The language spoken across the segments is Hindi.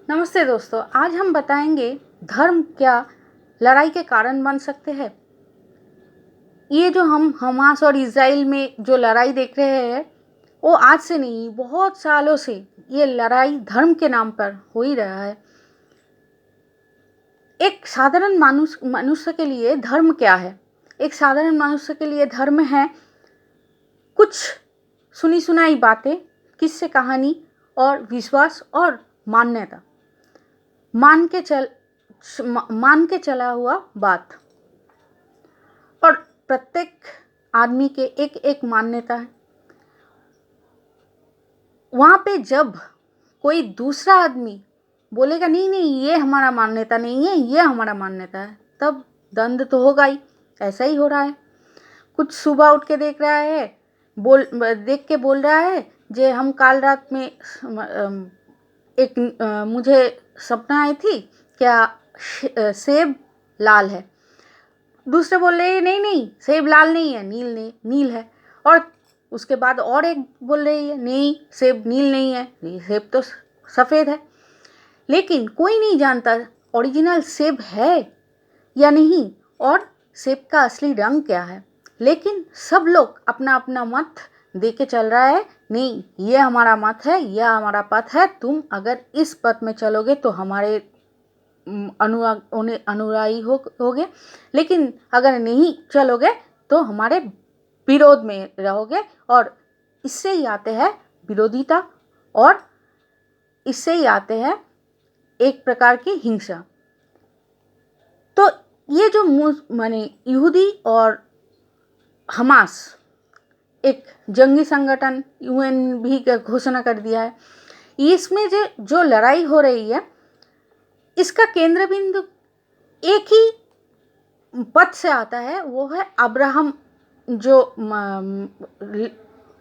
नमस्ते दोस्तों, आज हम बताएंगे धर्म क्या लड़ाई के कारण बन सकते हैं। ये जो हम हमास और इज़राइल में जो लड़ाई देख रहे हैं, वो आज से नहीं, बहुत सालों से ये लड़ाई धर्म के नाम पर हो ही रहा है। एक साधारण मनुष्य के लिए धर्म क्या है? एक साधारण मनुष्य के लिए धर्म है कुछ सुनी सुनाई बातें, किस्से कहानी और विश्वास और मान्यता, मान के चला हुआ बात। और प्रत्येक आदमी के एक एक मान्यता है। वहाँ पे जब कोई दूसरा आदमी बोलेगा नहीं नहीं ये हमारा मान्यता नहीं है, ये हमारा मान्यता है, तब द्वंद्व तो होगा ही। ऐसा ही हो रहा है। कुछ सुबह उठ के देख रहा है, देख के बोल रहा है जे हम काल रात में मुझे सपना आई थी, क्या सेब लाल है। दूसरे बोल रहे हैं नहीं नहीं सेब लाल नहीं है, नील है। और उसके बाद और एक बोल रही है नहीं सेब नील नहीं है, सेब तो सफ़ेद है। लेकिन कोई नहीं जानता ओरिजिनल सेब है या नहीं और सेब का असली रंग क्या है। लेकिन सब लोग अपना अपना मत दे के चल रहा है, नहीं ये हमारा मत है, यह हमारा पथ है, तुम अगर इस पथ में चलोगे तो हमारे अनुयायी होगे, लेकिन अगर नहीं चलोगे तो हमारे विरोध में रहोगे। और इससे ही आते हैं विरोधिता, और इससे ही आते हैं एक प्रकार की हिंसा। तो ये जो माने यहूदी और हमास एक जंगी संगठन, यूएन भी घोषणा कर दिया है। इसमें जो लड़ाई हो रही है, इसका केंद्र बिंदु एक ही पद से आता है, वो है अब्राहम। जो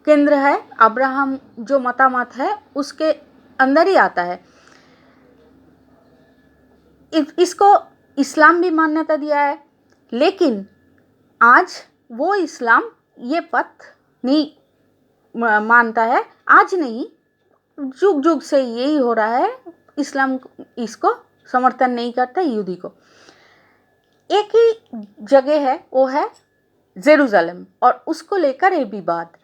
केंद्र है, अब्राहम जो मतामत है उसके अंदर ही आता है। इसको इस्लाम भी मान्यता दिया है, लेकिन आज वो इस्लाम ये पथ नहीं मानता है। आज नहीं, जुग जुग से यही हो रहा है। इस्लाम इसको समर्थन नहीं करता, यहूदी को। एक ही जगह है, वो है जेरूशलेम, और उसको लेकर ये विवाद।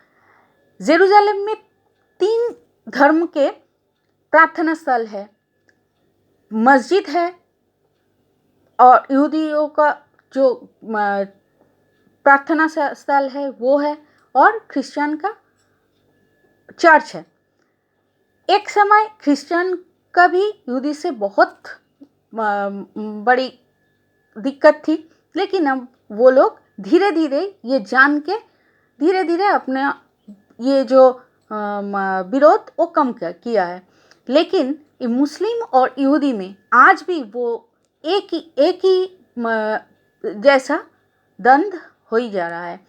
जेरूशलेम में 3 धर्म के प्रार्थना स्थल है, मस्जिद है, और यहूदियों का जो प्रार्थना स्थल है वो है, और क्रिश्चियन का चर्च है। एक समय क्रिश्चियन का भी यहूदी से बहुत बड़ी दिक्कत थी, लेकिन अब वो लोग धीरे धीरे ये जान के धीरे धीरे अपने ये जो विरोध वो कम किया है। लेकिन ये मुस्लिम और यहूदी में आज भी वो एक ही जैसा द्वंद्व हो ही जा रहा है।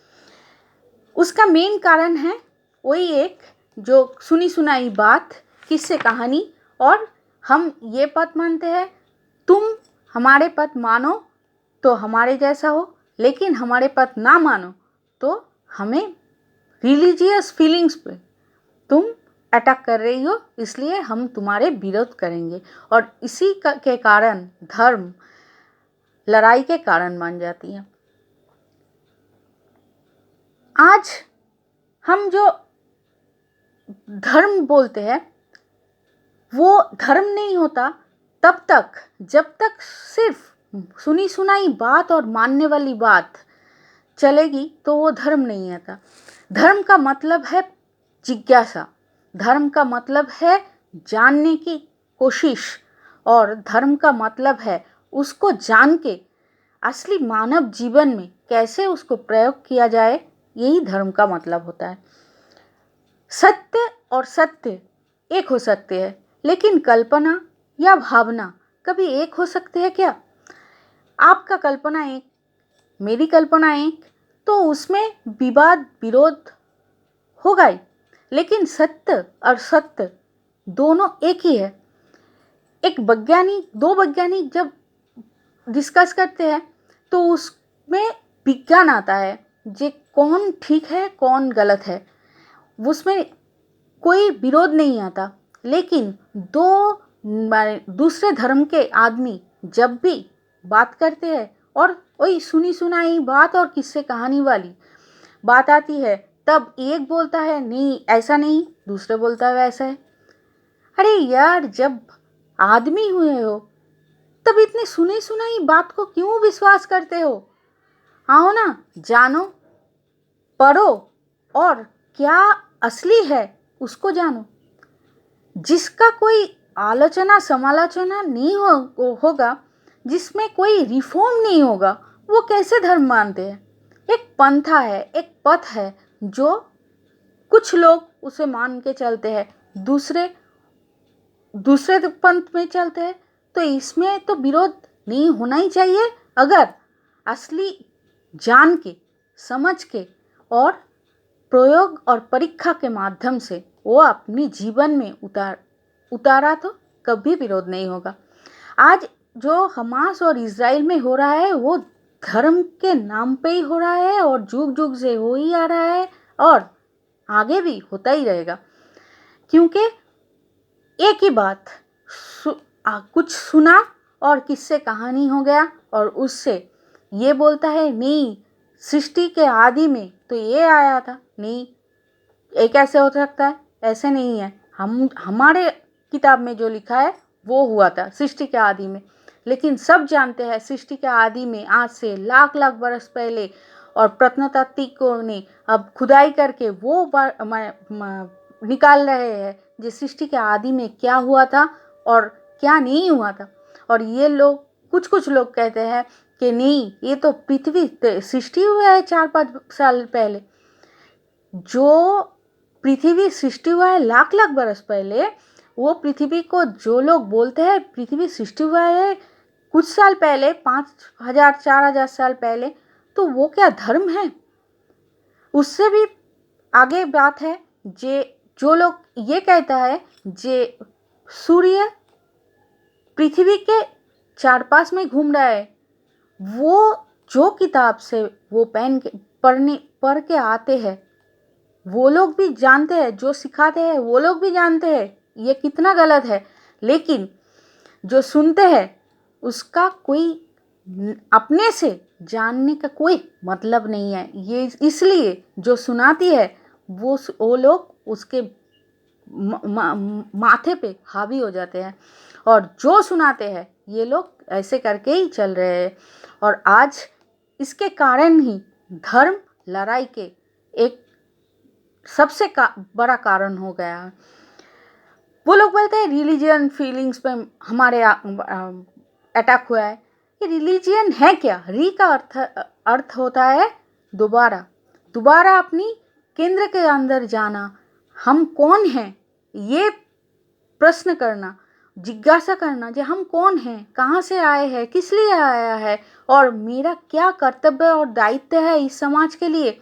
उसका मेन कारण है वही एक जो सुनी सुनाई बात, किस्से कहानी, और हम ये पथ मानते हैं, तुम हमारे पथ मानो तो हमारे जैसा हो, लेकिन हमारे पथ ना मानो तो हमें रिलीजियस फीलिंग्स पे तुम अटैक कर रही हो, इसलिए हम तुम्हारे विरोध करेंगे। और इसी के कारण धर्म लड़ाई के कारण बन जाती है। आज हम जो धर्म बोलते हैं वो धर्म नहीं होता तब तक जब तक सिर्फ सुनी सुनाई बात और मानने वाली बात चलेगी, तो वो धर्म नहीं आता। धर्म का मतलब है जिज्ञासा, धर्म का मतलब है जानने की कोशिश, और धर्म का मतलब है उसको जान के असली मानव जीवन में कैसे उसको प्रयोग किया जाए, यही धर्म का मतलब होता है। सत्य और सत्य एक हो सकते हैं, लेकिन कल्पना या भावना कभी एक हो सकते हैं क्या? आपका कल्पना एक, मेरी कल्पना एक, तो उसमें विवाद विरोध होगा ही। लेकिन सत्य और सत्य दोनों एक ही है। दो वैज्ञानिक जब डिस्कस करते हैं तो उसमें विज्ञान आता है, जे कौन ठीक है कौन गलत है, उसमें कोई विरोध नहीं आता। लेकिन दो दूसरे धर्म के आदमी जब भी बात करते हैं और वही सुनी सुनाई बात और किस्से कहानी वाली बात आती है, तब एक बोलता है नहीं ऐसा नहीं, दूसरे बोलता है वैसा है। अरे यार, जब आदमी हुए हो तब इतनी सुनी सुनाई बात को क्यों विश्वास करते हो? आओ ना, जानो, पढ़ो और क्या असली है उसको जानो। जिसका कोई आलोचना समालोचना नहीं होगा, जिसमें कोई रिफॉर्म नहीं होगा, वो कैसे धर्म मानते हैं? एक पंथा है, एक पथ है जो कुछ लोग उसे मान के चलते हैं, दूसरे पंथ में चलते हैं। तो इसमें तो विरोध नहीं होना ही चाहिए, अगर असली जान के, समझ के और प्रयोग और परीक्षा के माध्यम से वो अपनी जीवन में उतारा तो कभी विरोध नहीं होगा। आज जो हमास और इजराइल में हो रहा है वो धर्म के नाम पे ही हो रहा है और जुग जुग से हो ही आ रहा है और आगे भी होता ही रहेगा। क्योंकि एक ही बात कुछ सुना और किससे कहानी हो गया और उससे ये बोलता है नहीं सृष्टि के आदि में तो ये आया था, नहीं ये कैसे हो सकता है, ऐसे नहीं है, हमारे किताब में जो लिखा है वो हुआ था सृष्टि के आदि में। लेकिन सब जानते हैं सृष्टि के आदि में आज से लाख लाख बरस पहले, और प्रत्नतात्विकों ने अब खुदाई करके वो निकाल रहे हैं जो सृष्टि के आदि में क्या हुआ था और क्या नहीं हुआ था। और ये लोग कुछ लोग कहते हैं कि नहीं ये तो पृथ्वी सृष्टि हुआ है 4-5 साल पहले। जो पृथ्वी सृष्टि हुआ है लाख लाख बरस पहले, वो पृथ्वी को जो लोग बोलते हैं पृथ्वी सृष्टि हुआ है कुछ साल पहले, 5,000-4,000 साल पहले, तो वो क्या धर्म है? उससे भी आगे बात है जो लोग ये कहता है जे सूर्य पृथ्वी के चार पास में घूम रहा है, वो जो किताब से वो पढ़ के आते हैं वो लोग भी जानते हैं, जो सिखाते हैं वो लोग भी जानते हैं ये कितना गलत है। लेकिन जो सुनते हैं उसका कोई अपने से जानने का कोई मतलब नहीं है। ये इसलिए जो सुनाती है वो लोग उसके माथे पे हावी हो जाते हैं, और जो सुनाते हैं ये लोग ऐसे करके ही चल रहे हैं। और आज इसके कारण ही धर्म लड़ाई के एक सबसे बड़ा कारण हो गया है। वो लोग बोलते हैं रिलीजियन फीलिंग्स पे हमारे अटैक हुआ है। ये रिलीजियन है क्या? री का अर्थ होता है दोबारा अपनी केंद्र के अंदर जाना, हम कौन हैं ये प्रश्न करना, जिज्ञासा करना कि हम कौन हैं, कहाँ से आए हैं, किस लिए आया है और मेरा क्या कर्तव्य और दायित्व है इस समाज के लिए।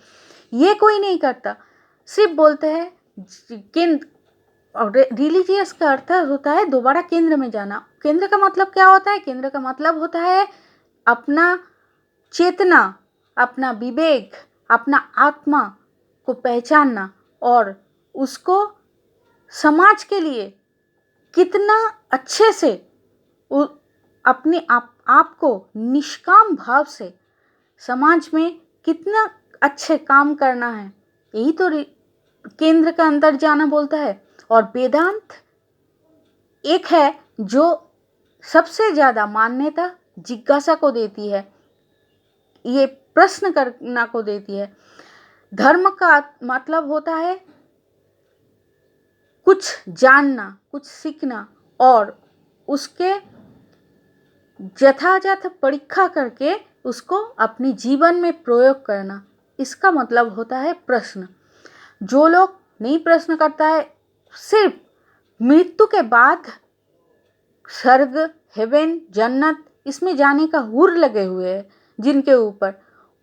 ये कोई नहीं करता, सिर्फ बोलते हैं केंद्र। और रिलीजियस का अर्थ होता है दोबारा केंद्र में जाना। केंद्र का मतलब क्या होता है? केंद्र का मतलब होता है अपना चेतना, अपना विवेक, अपना आत्मा को पहचानना और उसको समाज के लिए कितना अच्छे से अपने आप को निष्काम भाव से समाज में कितना अच्छे काम करना है, यही तो केंद्र का अंदर जाना बोलता है। और वेदांत एक है जो सबसे ज़्यादा मान्यता जिज्ञासा को देती है, ये प्रश्न करना को देती है। धर्म का मतलब होता है कुछ जानना, कुछ सीखना और उसके यथायथ परीक्षा करके उसको अपने जीवन में प्रयोग करना। इसका मतलब होता है प्रश्न। जो लोग नहीं प्रश्न करता है, सिर्फ मृत्यु के बाद स्वर्ग, हेवन, जन्नत इसमें जाने का हुर लगे हुए हैं जिनके ऊपर,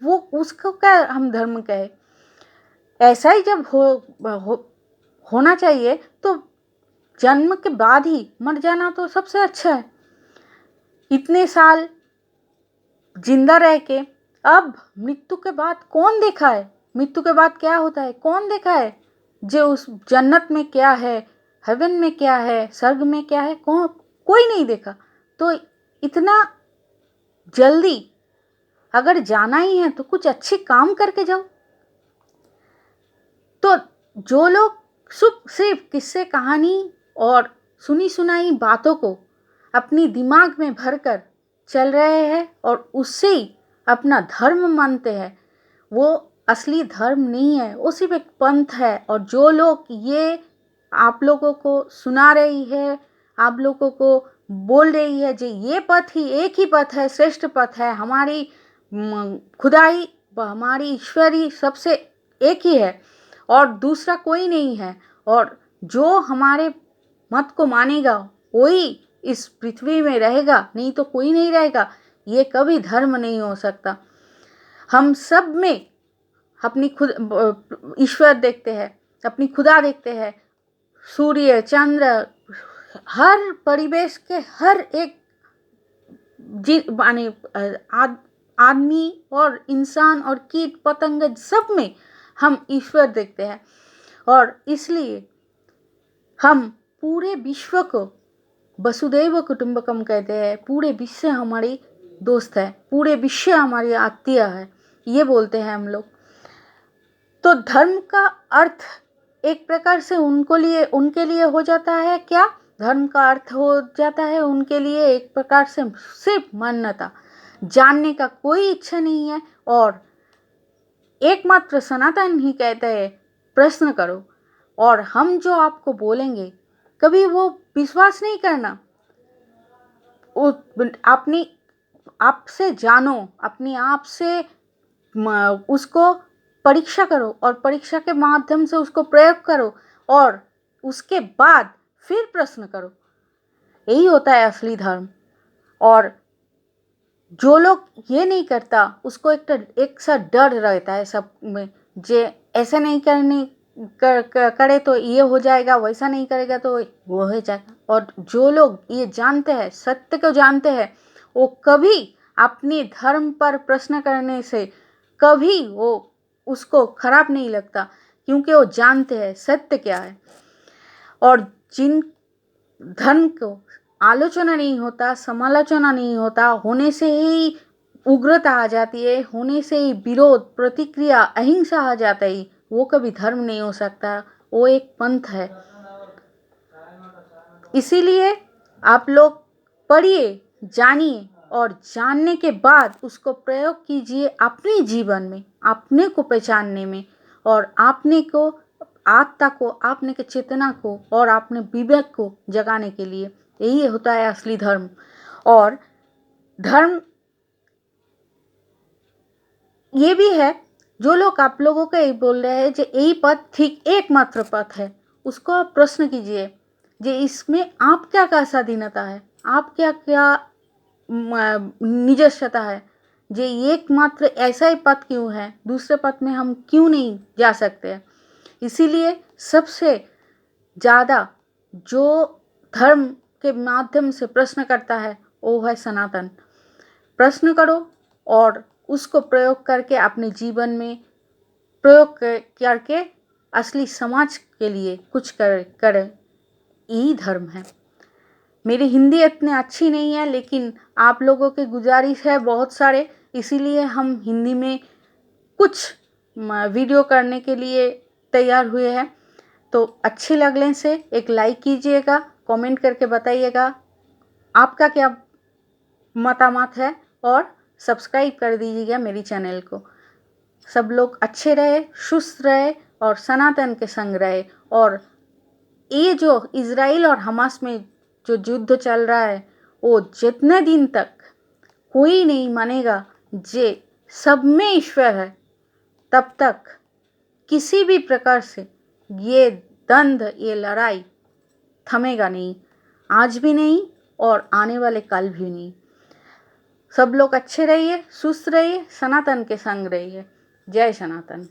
वो उसको क्या हम धर्म कहे? ऐसा ही जब होना चाहिए तो जन्म के बाद ही मर जाना तो सबसे अच्छा है। इतने साल जिंदा रह के अब मृत्यु के बाद कौन देखा है? मृत्यु के बाद क्या होता है कौन देखा है? जो उस जन्नत में क्या है, हेवन में क्या है, स्वर्ग में क्या है, कोई नहीं देखा, तो इतना जल्दी अगर जाना ही है तो कुछ अच्छे काम करके जाओ। तो जो लोग सिर्फ किस्से कहानी और सुनी सुनाई बातों को अपनी दिमाग में भरकर चल रहे हैं और उससे ही अपना धर्म मानते हैं, वो असली धर्म नहीं है, वो सिर्फ एक पंथ है। और जो लोग ये आप लोगों को सुना रही है, आप लोगों को बोल रही है जे ये पथ ही एक ही पथ है, श्रेष्ठ पथ है, हमारी खुदाई हमारी ईश्वरी सबसे एक ही है और दूसरा कोई नहीं है, और जो हमारे मत को मानेगा वही इस पृथ्वी में रहेगा, नहीं तो कोई नहीं रहेगा, ये कभी धर्म नहीं हो सकता। हम सब में अपनी खुद ईश्वर देखते हैं, अपनी खुदा देखते हैं, सूर्य चंद्र, हर परिवेश के हर एक माने आदमी और इंसान और कीट पतंग सब में हम ईश्वर देखते हैं। और इसलिए हम पूरे विश्व को वसुदैव कुटुंबकम कहते हैं, पूरे विश्व हमारी दोस्त है, पूरे विश्व हमारी आत्मीय है, ये बोलते हैं हम लोग। तो धर्म का अर्थ एक प्रकार से उनके लिए हो जाता है क्या? धर्म का अर्थ हो जाता है उनके लिए एक प्रकार से सिर्फ मान्यता, जानने का कोई इच्छा नहीं है। और एकमात्र सनातन ही कहते हैं प्रश्न करो, और हम जो आपको बोलेंगे कभी वो विश्वास नहीं करना, अपनी आपसे जानो, अपनी आप से उसको परीक्षा करो और परीक्षा के माध्यम से उसको प्रयोग करो और उसके बाद फिर प्रश्न करो, यही होता है असली धर्म। और जो लोग ये नहीं करता उसको एक सा डर रहता है सब में, जे ऐसा नहीं करे तो ये हो जाएगा, वैसा नहीं करेगा तो वो हो जाएगा। और जो लोग ये जानते हैं, सत्य को जानते हैं, वो कभी अपने धर्म पर प्रश्न करने से कभी वो उसको खराब नहीं लगता, क्योंकि वो जानते हैं सत्य क्या है। और जिन धर्म को आलोचना नहीं होता, समालोचना नहीं होता, होने से ही उग्रता आ जाती है, होने से ही विरोध, प्रतिक्रिया, अहिंसा आ जाता है, वो कभी धर्म नहीं हो सकता, वो एक पंथ है। इसीलिए आप लोग पढ़िए, जानिए और जानने के बाद उसको प्रयोग कीजिए अपने जीवन में, अपने को पहचानने में, और आपने को आत्मा को, आपने के चेतना को और आपने विवेक को जगाने के लिए। यही होता है असली धर्म। और धर्म ये भी है, जो लोग आप लोगों को यही बोल रहे हैं जो यही पथ ठीक एकमात्र पथ है, उसको आप प्रश्न कीजिए जे इसमें आप क्या क्या स्वाधीनता है, आप क्या क्या निजस्वता है, जे एकमात्र ऐसा ही पथ क्यों है, दूसरे पथ में हम क्यों नहीं जा सकते। इसीलिए सबसे ज़्यादा जो धर्म के माध्यम से प्रश्न करता है वो है सनातन। प्रश्न करो और उसको प्रयोग करके अपने जीवन में प्रयोग करके असली समाज के लिए कुछ करें, यही धर्म है। मेरी हिंदी इतनी अच्छी नहीं है, लेकिन आप लोगों की गुजारिश है बहुत सारे, इसीलिए हम हिंदी में कुछ वीडियो करने के लिए तैयार हुए हैं। तो अच्छी लगने से एक लाइक कीजिएगा, कमेंट करके बताइएगा आपका क्या मतामत है, और सब्सक्राइब कर दीजिएगा मेरी चैनल को। सब लोग अच्छे रहे, सुस्त रहे और सनातन के संग रहे। और ये जो इजराइल और हमास में जो युद्ध चल रहा है, वो जितने दिन तक कोई नहीं मानेगा जे सब में ईश्वर है, तब तक किसी भी प्रकार से ये द्वंद्व, ये लड़ाई थमेगा नहीं, आज भी नहीं और आने वाले कल भी नहीं। सब लोग अच्छे रहिए, सुस्त रहिए, सनातन के संग रहिए। जय सनातन।